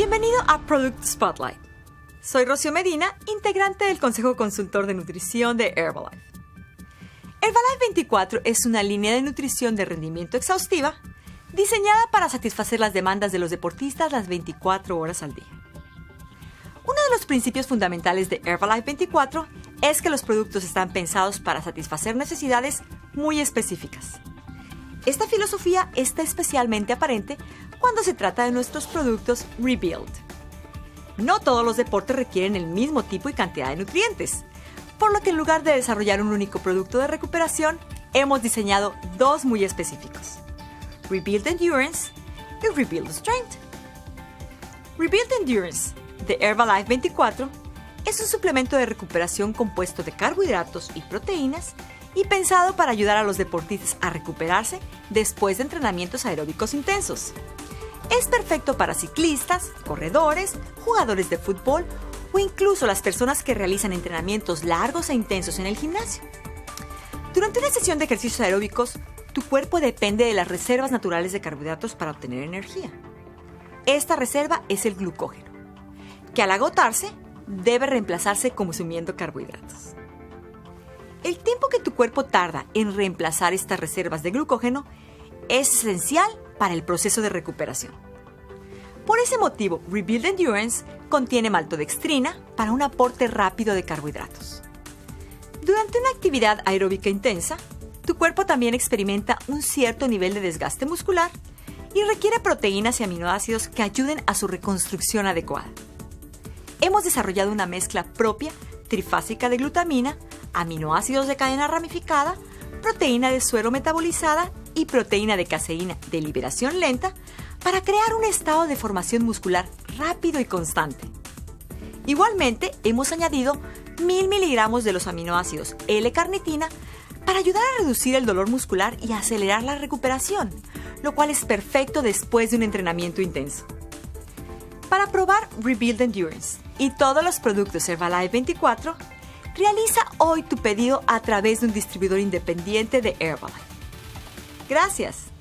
Bienvenido a Product Spotlight. Soy Rocío Medina, integrante del Consejo Consultor de Nutrición de Herbalife. Herbalife 24 es una línea de nutrición de rendimiento exhaustiva diseñada para satisfacer las demandas de los deportistas las 24 horas al día. Uno de los principios fundamentales de Herbalife 24 es que los productos están pensados para satisfacer necesidades muy específicas. Esta filosofía está especialmente aparente cuando se trata de nuestros productos Rebuild. No todos los deportes requieren el mismo tipo y cantidad de nutrientes, por lo que en lugar de desarrollar un único producto de recuperación, hemos diseñado dos muy específicos: Rebuild Endurance y Rebuild Strength. Rebuild Endurance de Herbalife 24 es un suplemento de recuperación compuesto de carbohidratos y proteínas y pensado para ayudar a los deportistas a recuperarse después de entrenamientos aeróbicos intensos. Es perfecto para ciclistas, corredores, jugadores de fútbol o incluso las personas que realizan entrenamientos largos e intensos en el gimnasio. Durante una sesión de ejercicios aeróbicos, tu cuerpo depende de las reservas naturales de carbohidratos para obtener energía. Esta reserva es el glucógeno, que al agotarse debe reemplazarse consumiendo carbohidratos. El tiempo que tu cuerpo tarda en reemplazar estas reservas de glucógeno es esencial para el proceso de recuperación. Por ese motivo, Rebuild Endurance contiene maltodextrina para un aporte rápido de carbohidratos. Durante una actividad aeróbica intensa, tu cuerpo también experimenta un cierto nivel de desgaste muscular y requiere proteínas y aminoácidos que ayuden a su reconstrucción adecuada. Hemos desarrollado una mezcla propia trifásica de glutamina, aminoácidos de cadena ramificada, proteína de suero metabolizada y proteína de caseína de liberación lenta para crear un estado de formación muscular rápido y constante. Igualmente, hemos añadido 1000 miligramos de los aminoácidos L-carnitina para ayudar a reducir el dolor muscular y acelerar la recuperación, lo cual es perfecto después de un entrenamiento intenso. Para probar Rebuild Endurance y todos los productos Herbalife 24, realiza hoy tu pedido a través de un distribuidor independiente de Herbalife. Gracias.